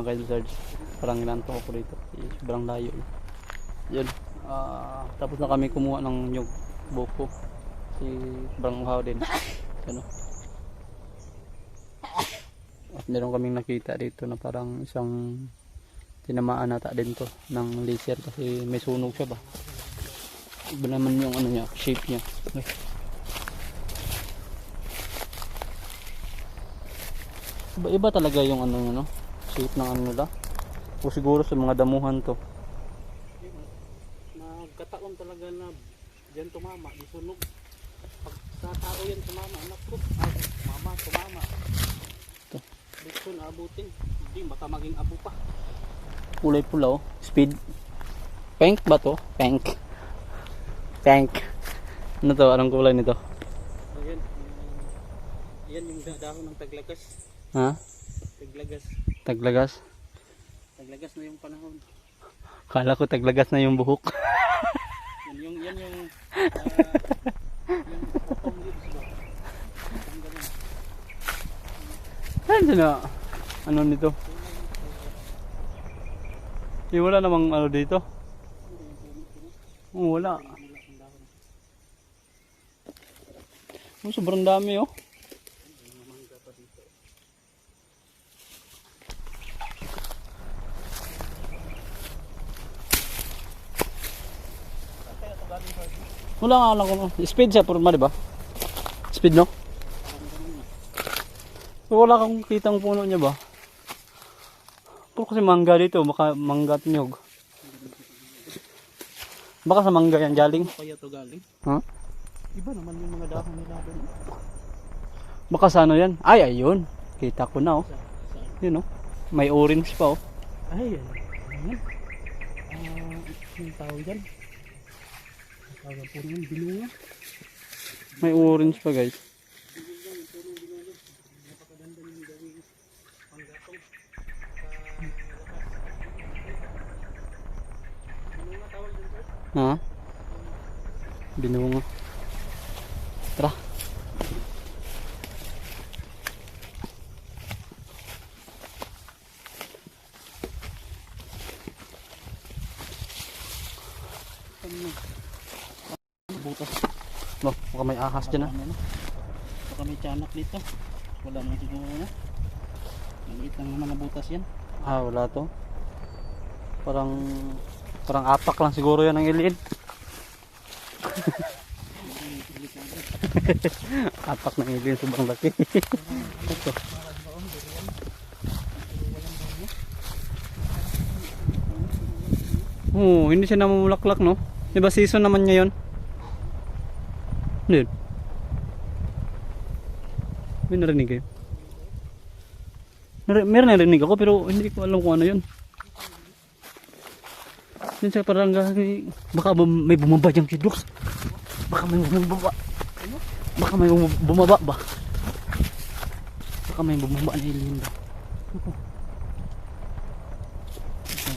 Kyle Sarge. Parang inanto ko dito. Sobrang layo. Yun. Tapos na kami kumuha ng nyug buko. Sobrang uhaw din. Ano? At meron kaming nakita dito na parang isang tinamaan nata din to ng laser kasi may sunog siya ba. Iba naman yung ano niya, shape niya. Iba talaga yung ano niya, no? Shape ng ano nila. O siguro sa mga damuhan to. Nagkataon talaga na diyan tumama, di sunog. Pag sa tao yan tumama, naku, tumama. Ito. Dito na abutin. Hindi, baka maging abo pa. Kulay pula, oh. Speed. Pink ba to? Pink. Ano to? Anong kulay nito? Ayan. Yan yung dahon ng taglagas. Ha? Taglagas na yung panahon. Kala ko taglagas na yung buhok. yan yung autumn leaves ba? Ano na? Ano nito? Wala namang ano dito. Wala. Sobrang dami, oh. Wala nga lang ko. Speed siya purma, di ba? Speed, no? Wala kang kitang puno niya ba? Puro kasi mangga dito, baka mangga at nyog. Baka sa mangga yan galing. Kaya to galing? Ha? Iba naman yung mga dahon nila doon. Baka sa ano yan? Ay, ayun. Kita ko na, oh. Yun, oh. May orange pa, oh. Ay, yan. Yung tawag yan. Tawag po naman, binunga. May orange pa, guys. Ha? Binunga. Tara. Butas. No, baka may ahas dyan, ha? Baka may tiyanak dito. Wala naman siguro na. Maliit lang naman na butas yan. Wala to. Parang apak lang siguro yan ang iliin. Apak ng iliin, sobrang laki. Ito. Hindi siya namumulaklak, no? Diba season naman ngayon? Hindi. May narinig kayo? Meron narinig ako pero hindi ko alam kung ano yun. Yun siya parang baka may bumaba dyan si Dux. Baka may bumaba. Baka may bumaba ba? Baka may bumaba na ilin ba?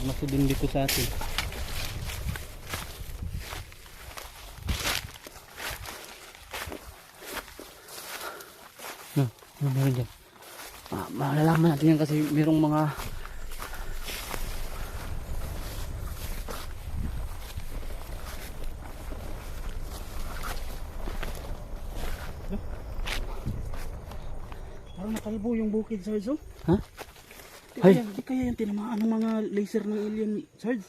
Masih din dito sa atin. Ano meron dyan? Malalaman natin yan kasi merong mga parang nakalbo yung bukid, Sarge. Ha? Di kaya yung tinamaan ng mga laser ng alien, Sarge.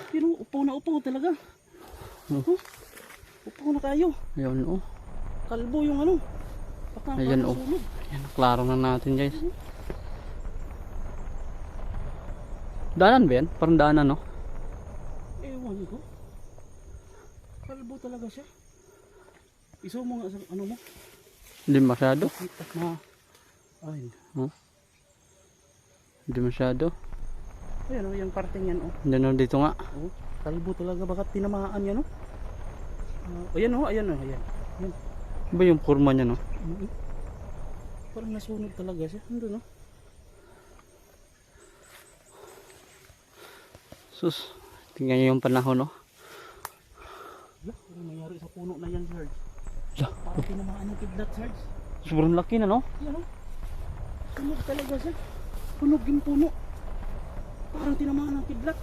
Pero upaw na talaga. Upaw na kayo. Ayun, oh. Kalbo yung ano. Ayan, oh. Ayan, klaro na natin, guys. Daanan ba yan? Parang daanan, no? Ewan ko. Kalbo talaga siya. Iso mo nga sa ano mo? Hindi masyado. Ay, hindi masyado. Ayan, oh, yung parting yan, oh. Ayan, oh, dito nga. Oh, kalbo talaga. Bakit tinamaan yan, oh? Ayan, oh, ayan, oh, ayan. Ayan. Ba yung kurma niya, no? Parang nasunog talaga siya. Ano, no? Sus, tingnan nyo yung panahon, no? Ano nangyari sa puno na yan, Sarge? Parang tinamaan yung kidlat, Sarge. Sobrang laki na, no? Yan, no? Sunog talaga siya. Sunog yung puno. Parang tinamaan ng kidlat.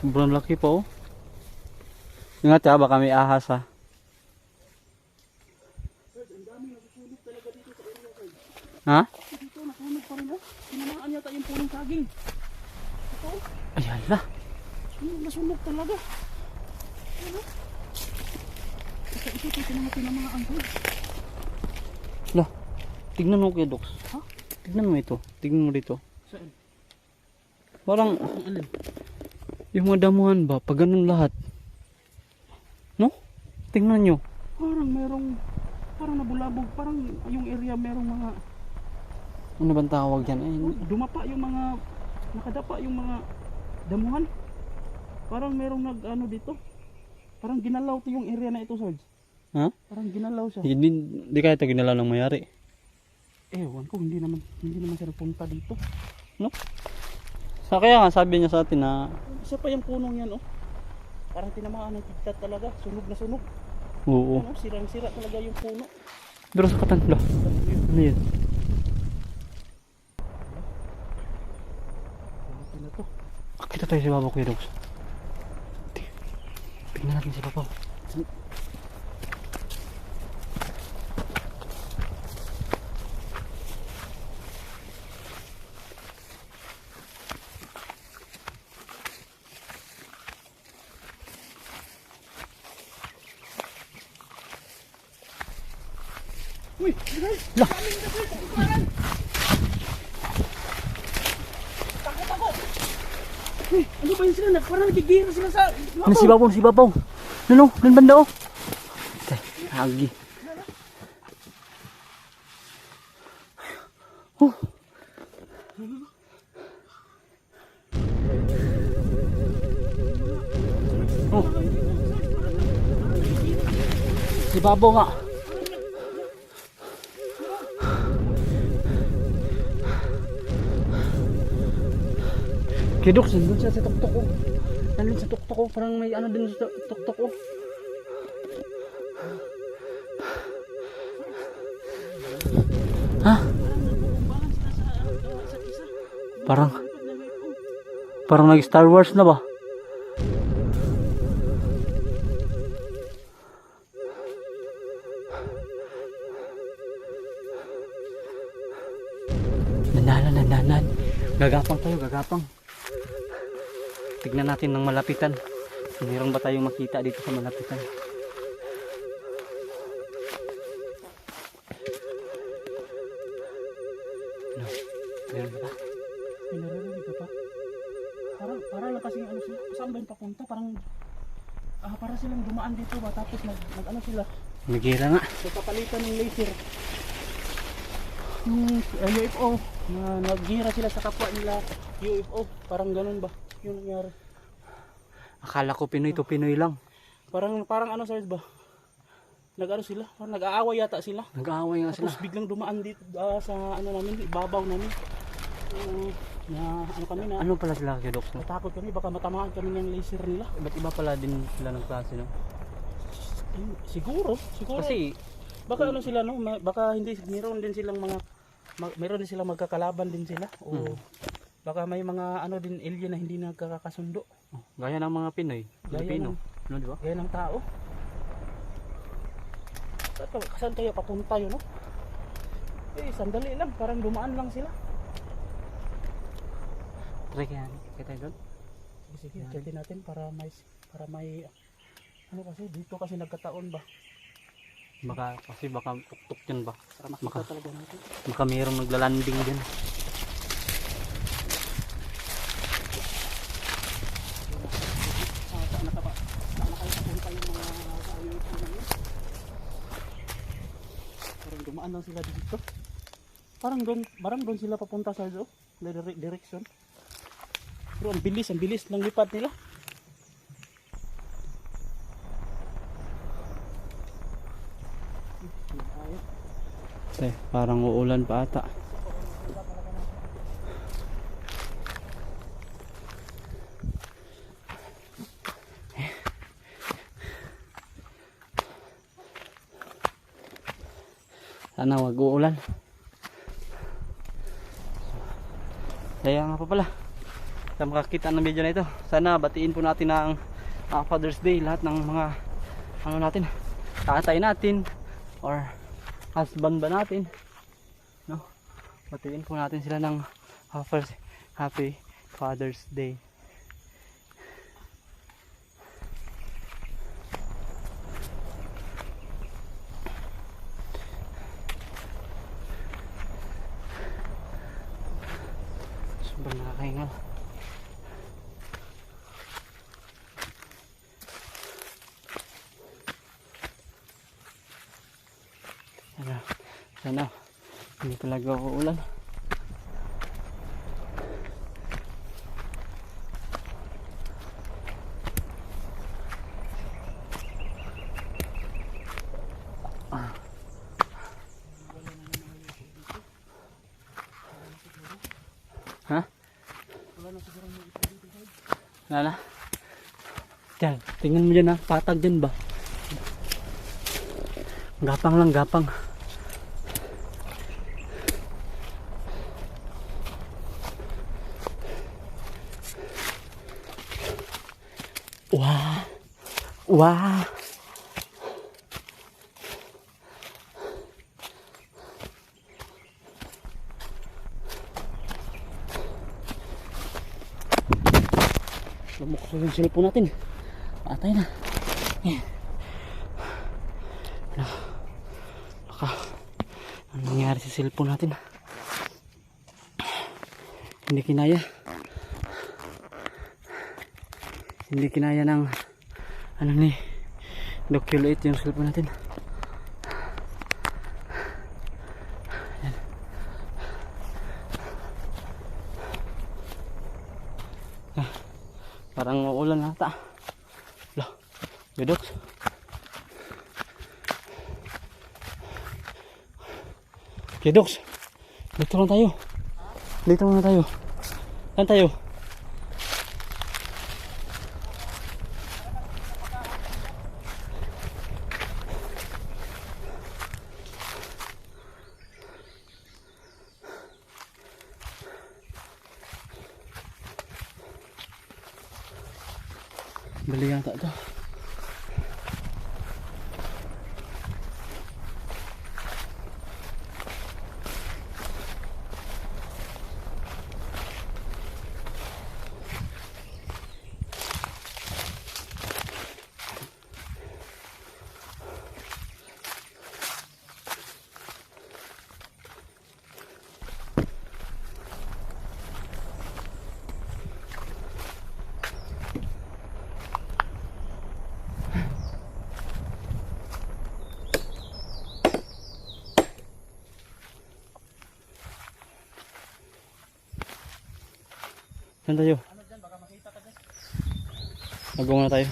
Sobrang laki pa oh. Ingat ha, baka may ahas ha. Sarge, ang daming nasusunog talaga dito sa area, Sarge. Ha? Dito, nasunog pa rin oh. Tinamaan yata yung punong saging. Ito, Ay hala. nasunog talaga. Ano? Ito, tinamaan ko. Lah, tignan mo kaya Dox. Ha? Tignan mo ito. Tignan mo dito. Saan? Parang Ang alin? yung mga damuhan ba, pag ganun lahat. No? Tingnan nyo. Parang nabulabog, parang yung area merong mga Ano bang tawag yan? Ay, dumapa yung mga nakadapa yung mga damuhan. Parang merong nag-ano dito. Parang ginalaw to yung area na ito, Sarge. ha? Parang ginalaw siya. Hindi kaya ito ginalaw ng mayari. Ewan ko, hindi naman siya nagpunta dito. No? Kaya nga sabi niya sa atin na Isa pa yung punong yan, oh. Parang tinamaan ng kidlat talaga, sunog na sunog. oo. Ano, sirang-sira talaga yung puno. Pero sa katanda. Ano yun? Ano na to? Kita tayo si Babaw kuya Dox. Tingnan natin si Babaw. Uy! Lah! Uy! Ano ba yun sila? Parang nagigira sila sa... Ano si Babaw? Si Babaw? Ano? Doon banda oh. Agi. Oh. Oh. Si Babaw nga. Kidok, nandun siya sa tuktok ko. Nandun sa tuktok ko. Parang may ano din sa tuktok ko. Ha? Parang nag Star Wars na ba? Nandanan. Gagapang tayo, gagapang. Tignan natin ng malapitan. Mayroon ba tayong makita dito sa malapitan? No. Meron ba? May naririnig ka pa. Parang lang kasing ano sila. Saan ba yung papunta? Para silang dumaan dito ba? Tapos nag ano sila? Nagira nga. Nagpapalitan ng laser. Yung UFO. Na naggira sila sa kapwa nila UFO. Parang ganun ba? Yung nangyari. Akala ko Pinoy to Pinoy lang. Parang ano sa ba? Nag-ano sila? Parang nag-aaway yata sila. Nag-aaway nga sila. Tapos biglang dumaan dito sa ano namin, ibabaw namin. Na ano kami na Ano pala sila kay Doc? natakot kami baka matamaan kami ng laser nila. Ba't iba pala din sila ng klase, no? Siguro. Kasi Baka ano sila no, baka hindi meron din silang meron din silang magkakalaban din sila o baka may mga ano din alien na hindi nagkakasundo. gaya ng mga Pinoy, Pilipino, no, di ba? Gaya ng tao. Saan kaya papunta yun, no? Sandali lang, parang dumaan lang sila. Try kaya tayo doon. Sige, check natin para may ano kasi dito kasi nagkataon ba? Baka tuktok yun ba? Para makita talaga natin. Baka mayroong naglalanding din. Parang dumaan lang sila dito. Parang doon sila papunta sa direction. Pero ang bilis ng lipat nila. Parang uulan pa ata. Sana wag uulan. Kaya nga pa pala. sa makakita ng video na ito. Sana batiin po natin ng Father's Day lahat ng mga ano natin, tatay natin or husband ba natin, no? Batiin po natin sila ng Happy Father's Day. Sobrang nakakahingal. Sana hindi talaga uulan. Ha? Wala na. Diyan, tingnan mo dyan ha, patag dyan ba? Gapang lang, gapang. Wah. Wah. Lumukso yung cellphone natin. Patay na. Ano nangyari sa cellphone natin? Hindi kinaya. Hindi kinaya ng ano ni Doculate yung cellphone natin. Ayan. Parang uulan nata. Lo, Bidox. Bidox. Dito lang tayo. Dito muna tayo. Saan tayo? Bali yata ito. Saan tayo? Nagong na tayo.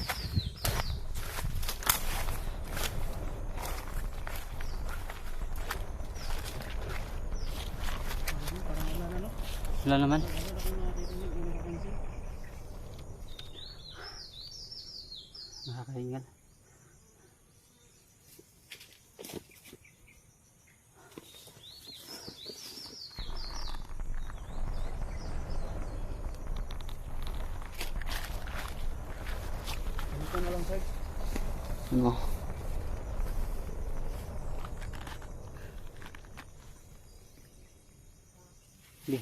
Wala naman. Nakakahingal. Ano? Di.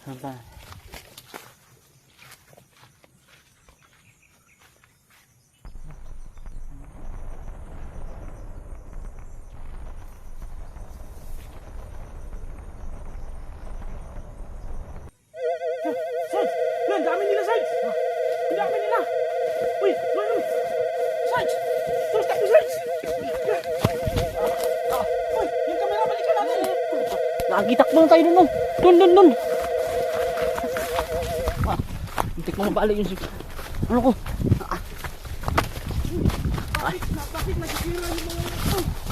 Sampai. Ang dami nila, Sarge! Ang dami nila! Uy! Sarge! Tulog tayo, Sarge! Uy! Yung camera, balikan natin! Nakitakbo na tayo dun. Dun. Hintik mo mabalik yung ano ko. Bakit nagkira yung mga